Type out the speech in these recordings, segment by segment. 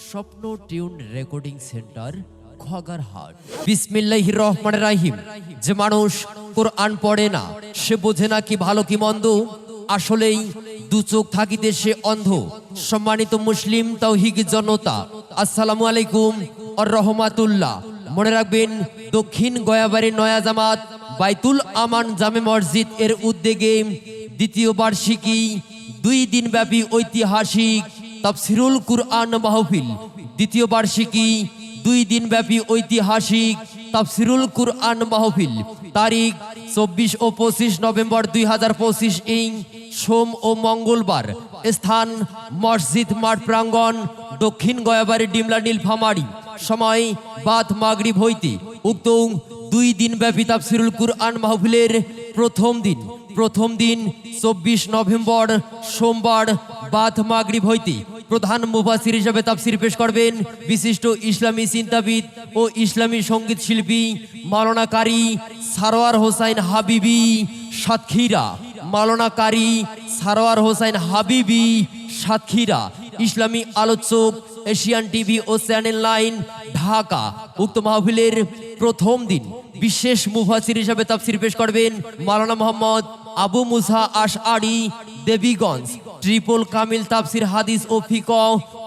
স্বপ্ন tune recording centre Khagarhat. বিসমিল্লাহির রহমানির রহিম। যে মানুষ কোরআন পড়ে না সে বোঝে না কি ভালো কি মন্দ, আসলেই দু চোখ থাকিতে সে অন্ধ। সম্মানিত মুসলিম তাওহীদ জনতা, আসসালামু আলাইকুম আর রহমাতুল্লাহ। মনে রাখবেন, দক্ষিণ গয়াবাড়ি নয়া জামাত বাইতুল আমান জামে মসজিদ এর উদ্যোগে দ্বিতীয় বার্ষিকী 2 দিনব্যাপী ঐতিহাসিক তাফসিরুল কুরআন মাহফিল। দ্বিতীয় বার্ষিকী 2 দিনব্যাপী ঐতিহাসিক তাফসিরুল কুরআন মাহফিল, তারিখ 24 ও 25 নভেম্বর 2025 ইং সোম ও মঙ্গলবার। স্থান মসজিদ মাঠ প্রাঙ্গণ, দক্ষিণ গয়াবাড়ি, ডিমলা, নীলফামারী। সময় বাদ মাগরিব হইতে। উক্ত 2 দিনব্যাপী তাফসিরুল কুরআন মাহফিলের প্রথম দিন 24 নভেম্বর সোমবার বাদ মাগরিব হইতে প্রধান মুফাসসির হিসেবে তাফসির পেশ করবেন বিশিষ্ট ইসলামী চিন্তাবিদ ও ইসলামী সঙ্গীত শিল্পী মাওলানা কারি সারোয়ার হোসাইন হাবিবি সাতক্ষীরা। মাওলানা কারি সারোয়ার হোসাইন হাবিবি সাতক্ষীরা। ইসলামী আলোচক, এশিয়ান টিভি ও চ্যানেল 9, ঢাকা। উক্ত মাহফিলের প্রথম দিন বিশেষ মুফাসসির হিসেবে তাফসির পেশ করবেন মাওলানা মোহাম্মদ আবু মুসা আশআরি, দেবীগঞ্জ। ট্রিপল কামিল তাফসির হাদিস ও ফিকহ,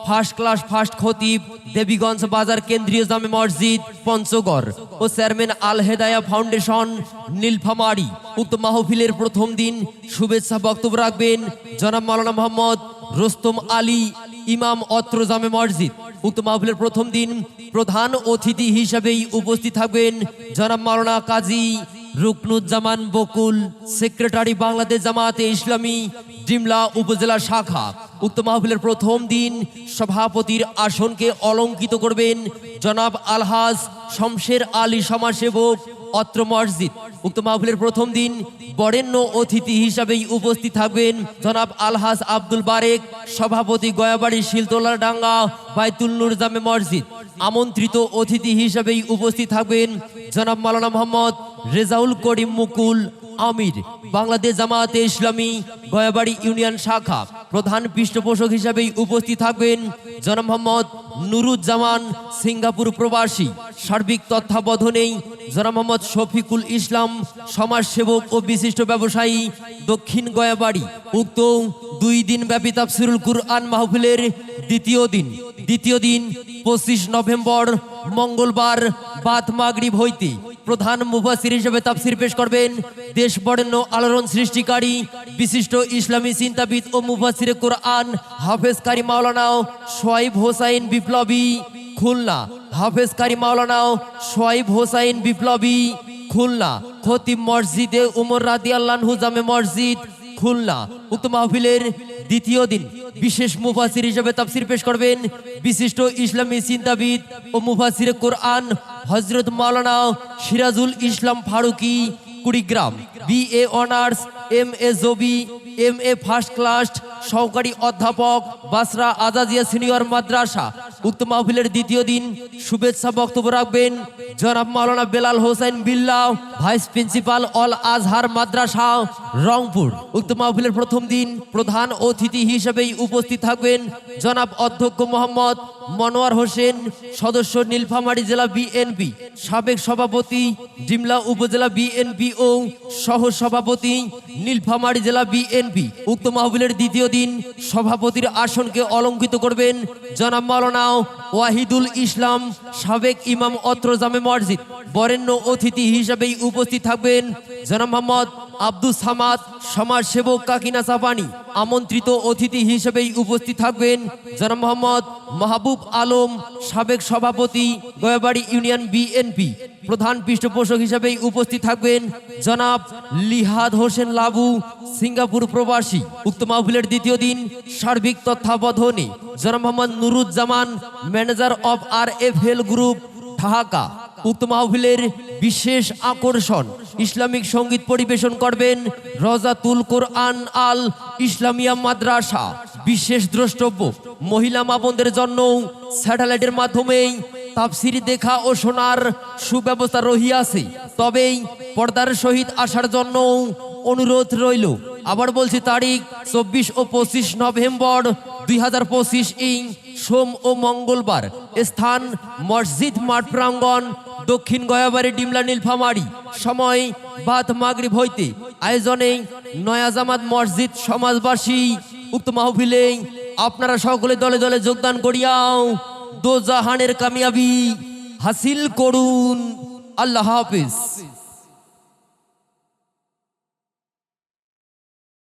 ফার্স্ট ক্লাস ফার্স্ট খতিব, দেবীগঞ্জ বাজার কেন্দ্রীয় জামে মসজিদ, পঞ্চগড় ও চেয়ারম্যান আল হেদায়া ফাউন্ডেশন, নীলফামারী। উক্ত মাহফিলের প্রথম দিন শুভেচ্ছা বক্তব্য রাখবেন জনাব মাওলানা মোহাম্মদ রোস্তম আলী, ইমাম, অত্র জামে মসজিদ। উক্ত মাহফিলের প্রথম দিন প্রধান অতিথি হিসেবেই উপস্থিত থাকবেন জনাব মাওলানা কাজী রুকনুজ্জামান বকুল, সেক্রেটারি, বাংলাদেশ জামাতে ইসলামী, ডিমলা উপজেলা শাখা। উক্ত মাহফিলের প্রথম দিন সভাপতির আসনকে অলঙ্কিত করবেন জনাব আলহাজ শমশের আলী, সমাজসেবক, অত্র মসজিদ। উক্ত মাহফিলের প্রথম দিন বরেণ্য অতিথি হিসাবেই উপস্থিত থাকবেন জনাব আলহাজ আব্দুল বারেক, সভাপতি, গয়াবাড়ি শিলতলা ডাঙ্গা বাইতুল নূর জামে মসজিদ। আমন্ত্রিত অতিথি হিসাবেই উপস্থিত থাকবেন জনাব মাওলানা মোহাম্মদ রেজাউল করিম মুকুল, আমির, বাংলাদেশ জামাতে ইসলামী, গয়াবাড়ি ইউনিয়ন শাখা। প্রধান পৃষ্ঠপোষক হিসাবেই উপস্থিত থাকবেন জনাব মোহাম্মদ নুরুজ্জামান, সিঙ্গাপুর প্রবাসী। সার্বিক তত্ত্বাবধানে জনাব মোহাম্মদ শফিকুল ইসলাম, সমাজসেবক ও বিশিষ্ট ব্যবসায়ী, দক্ষিণ গয়াবাড়ি। উক্ত 2 দিনব্যাপী তাফসিরুল কুরআন মাহফিলের দ্বিতীয় দিন 25 নভেম্বর মঙ্গলবার বাদ মাগরিব হইতে প্রধান মুফাসসির হিসেবে তাফসির পেশ করবেন দেশ বরেণ্য আলোড়ন সৃষ্টিকারী বিশিষ্ট ইসলামী চিন্তাবিদ ও মুফাসসিরে কুরআন হাফেজ কারি মাওলানা সোহাইব হোসাইন বিপ্লবী, খুলনা। হাফেজ কারি মাওলানা সোহাইব হোসাইন বিপ্লবী, খুলনা। খতিব মসজিদে উমর রাদিয়াল্লাহু আনহু জামে মসজিদ, খুলনা। উক্ত মাহফিলের দ্বিতীয় দিন বিশেষ মুফাসসির হিসেবে তাফসির পেশ করবেন বিশিষ্ট ইসলামী চিন্তাবিদ ও মুফাসসিরে কুরআন Hazrat Maulana Sirajul Islam Faruki, Kurigram. BA honours, MA জবি, MA ফার্স্ট ক্লাস, সহকারী অধ্যাপক, বাসরা আজাজিয়া সিনিয়র মাদ্রাসা। উক্ত মাহফিলের দ্বিতীয় দিন শুভেচ্ছা বক্তব্য রাখবেন জনাব মাওলানা বেলাল হোসেন বিল্লাহ, ভাইস প্রিন্সিপাল, অল আজহার মাদ্রাসা, রংপুর। উক্ত মাহফিলের প্রথম দিন প্রধান অতিথি হিসেবেই উপস্থিত থাকবেন জনাব অধ্যক্ষ মোহাম্মদ মনোয়ার হোসেন, সদস্য, নীলফামারী জেলা BNP, সাবেক সভাপতি, ডিমলা উপজেলা BNP ও সহ সভাপতি, নীলফামারী জেলা BNP। উক্ত মাহফিলের দ্বিতীয় দিন সভাপতির আসনকে অলঙ্কিত করবেন জনাব মাওলানা ওয়াহিদুল ইসলাম, সাবেক ইমাম, অত্র জামে মসজিদ। বরেণ্য অতিথি হিসেবেই উপস্থিত থাকবেন জনাব মোহাম্মদ আব্দুস সামাদ, সমাজসেবক, কাকিনা চাপানি। আমন্ত্রিত অতিথি হিসেবেই উপস্থিত থাকবেন জনাব মোহাম্মদ মাহবুব আলম, সাবেক সভাপতি, গয়াবাড়ি ইউনিয়ন BNP। প্রধান পৃষ্ঠপোষক হিসেবেই উপস্থিত থাকবেন জনাব লিহাদ হোসেন লাবু, সিঙ্গাপুর প্রবাসী। উক্ত মাহফিলের দ্বিতীয় দিন সার্বিক তত্ত্বাবধানে জনাব Mohammad Nuruzzaman, manager of RFL group, Dhaka. উক্ত মাহফিলের বিশেষ আকর্ষণ ইসলামিক সঙ্গীত পরিবেশন করবেন রজাতুল কোরআন আল ইসলামিয়া মাদ্রাসা। বিশেষ দ্রষ্টব্য, মহিলা মা বোনদের জন্য স্যাটেলাইটের মাধ্যমেই তাফসির দেখা ও শোনার সুব্যবস্থা রহিয়াছে, তবেই পর্দার সহিত আসার জন্য অনুরোধ রইল। আবার বলছি, তারিখ 24 ও 25 নভেম্বর 2025 ইং সোম ও মঙ্গলবার। স্থান মসজিদ মাঠ প্রাঙ্গণ, দক্ষিণ গয়াবাড়ি, ডিমলা, নীলফামারী। সময় বাদ মাগরিব হইতে। আয়োজনে নয়া জামাত মসজিদ সমাজবাসী। উক্ত মাহফিলে আপনারা সকলে দলে দলে যোগদান করিয়াও দোজাহানের কামিয়াবি হাসিল করুন। আল্লাহ হাফিজ।